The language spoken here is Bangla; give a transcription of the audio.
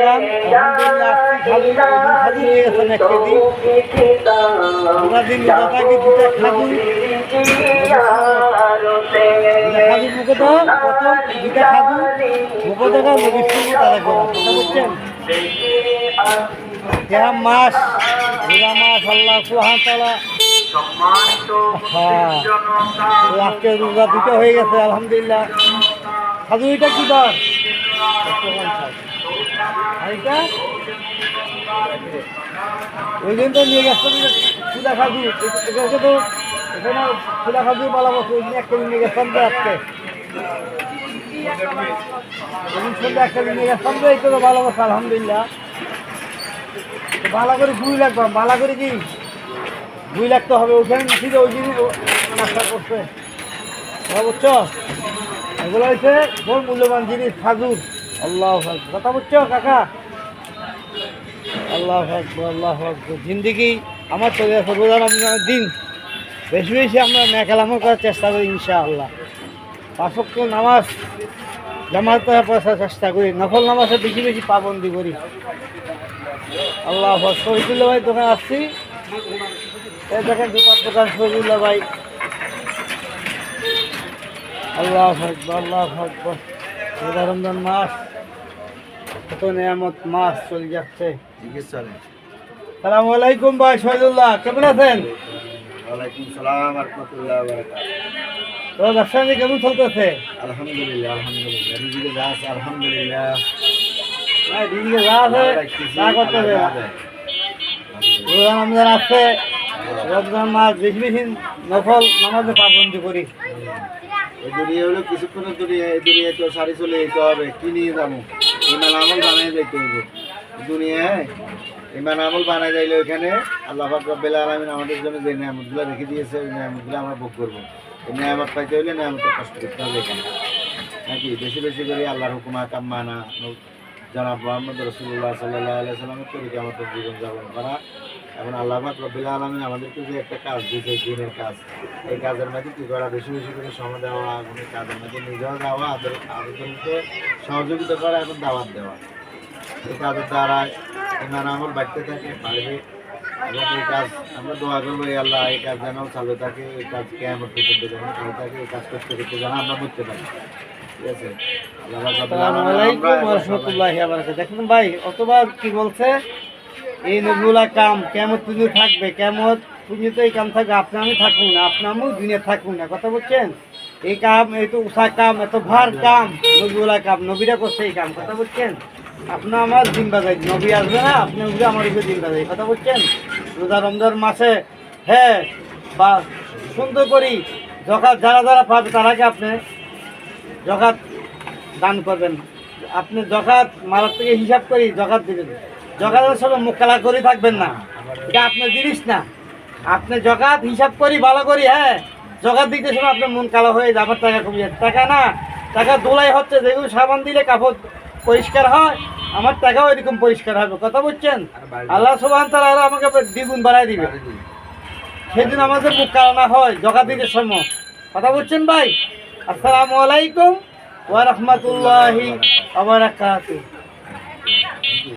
বাগান আলহামদুলিল্লাহ খাজু নিয়ে গেছেন 1 কেজি। আমরা দিন দাদাকে 2টা খাজু মুখে দাও প্রথম 2টা খাজু মুখে দেখা নবীর সঙ্গে তারা করা কথা বলছেন। গ্রাম মাস রোজা মাস আল্লাহ সুবহান তাআলা আজকে রোজা 2টা হয়ে গেছে আলহামদুলিল্লাহ। খাজু এটা কি বার ওই দিন তো নিয়ে গেছে খুদা খাজু এটাকে তো এখানে খুদা খাজু পালাবো ওই দিন 1 কেজি নিয়ে গেছেন তো আজকে সন্ধ্যা 1 কেজি নিয়ে গেছেন তো এই তো ভালো কথা আলহামদুলিল্লাহ। ভালো করে 2 লাগবে ভালো করে কি 2 লাগতে হবে ওখানে ঠিক ওই দিন নাস্তা করছে বুঝছো। এগুলো হচ্ছে বড় মূল্যবান জিনিস খাজুর। আল্লাহু আকবার কথা বুঝছো কাকা। আল্লাহু আকবার আল্লাহু আকবার। জিন্দেগি আমার চলে আসে রোজা রমজানের দিন বেশি বেশি আমরা নেকাল আমল করার চেষ্টা করি ইনশাআল্লাহ। 5 ওয়াক্ত নামাজ জামাতে পড়ার চেষ্টা করি, নফল নামাজে বেশি বেশি পাবন্দি করি। আল্লাহু আকবার। শহীদুল্লাহ ভাই দোকান আসছি এই দেখেন দোকান শহীদুল্লাহ ভাই। আল্লাহু আকবার আল্লাহু আকবার। রোজা রমজান মাস কত নেয়ামত মাস চলে যাচ্ছে। সালামু আলাইকুম ভাই শহীদুল্লাহ, কেমন আছেন? ওয়ালাইকুম সালাম রাহমাতুল্লাহি ওয়া বারাকাতুহু। তো ব্যবসা কেমন চলতেছে? আলহামদুলিল্লাহ আলহামদুলিল্লাহ রিজিকে যা আছে আলহামদুলিল্লাহ। রিজিকে যা আছে তা করতে হবে। রোজা রমজান আছে, রমজান মাস বেশি বেশি নফল নামাজে পাবন্দি করি। এই দুনিয়া হলো কিছুক্ষণের দুনিয়া, এই দুনিয়া তো সারি চলে যেতে হবে, কি নিয়ে যাবো? ইমান আমল বানাই যাইতে হবে দুনিয়ায়। ইমান আমল বানাই যাইলে ওইখানে আল্লাহ পাক রব্বুল আলামিন আমাদের জন্য যে নিয়ামতগুলো রেখে দিয়েছে ওই নিয়ামতগুলো আমরা ভোগ করবো। এই নিয়ামত পাইতে হইলে নিয়ামতের কষ্ট করতে হবে এখানে নাকি। বেশি বেশি করে আল্লাহর হুকুম আহকাম মানা, জনাব মুহাম্মদ রাসূলুল্লাহ সাল্লাল্লাহু আলাইহি ওয়াসাল্লামের তরিকা আমাদের জীবন যাপন করা। এখন আল্লাহ পাক রব্বুল আলামিন আমাদেরকে যে একটা কাজ দিয়েছে দিনের কাজ, এই কাজের মধ্যে কী করা? বেশি বেশি করে সময় দেওয়া, এই কাজের মধ্যে নিজেও যাওয়া, আরেকজনকে সহযোগিতা করা এবং দাওয়াত দেওয়া। এই কাজের দ্বারা ইমান আমল বাড়তে থাকে বাড়বে। এবং এই কাজ আমরা দোয়া করবো এই আল্লাহ এই কাজ যেন চালু থাকে, এই কাজ কিয়ামত পর্যন্ত যেন চালু থাকে, এই কাজ করতে করতে যেন আমরা বুঝতে পারি। ঠিক আছে। দেখুন ভাই অতবার কি বলছে এই নবুলা কাম কেমন পুঁজি থাকবে, কেমন পুঁজিতে এই কাম থাকবে, আপনি আমি থাকুন না, আপনি আমি দুনিয়া থাকুন না। কথা বলছেন এই কাম এত উষা কাম এত ভার কাম নবুলা কাম নবীরা করছে এই কাম। কথা বলছেন আপনি আমার দিন বাজাই নবী আসবে না, আপনি উপরে আমার উপরে দিন বাজাই। কথা বলছেন রোজা রমজান মাসে হ্যাঁ বা সুন্দর করি জকাত যারা যারা পাবে তারাকে আপনি জকাত দান করবেন। আপনি জকাত মারার থেকে হিসাব করি জকাত দিবেন। জকাতের সব মুখ কালা করে থাকবেন না, এটা আপনার জিনিস না। আপনি জকাত হিসাব করি ভালো করি হ্যাঁ জকাত দিতে সময় আপনার মন কালো হয়ে যাবে, আমার টাকা কমে যাচ্ছে। টাকা না টাকা দোলাই হচ্ছে, যেগুলো সাবান দিলে কাপড় পরিষ্কার হয় আমার টাকাও এরকম পরিষ্কার হবে। কথা বলছেন আল্লাহ সুবহান তাআলা আমাকে দ্বিগুণ বাড়াই দিবে, সেদিন আমাদের মুখ কালো না হয় জকাত দিতে সময়। কথা বলছেন ভাই। আসসালামু আলাইকুম ওয়া রাহমাতুল্লাহি ওয়া বারাকাতুহু।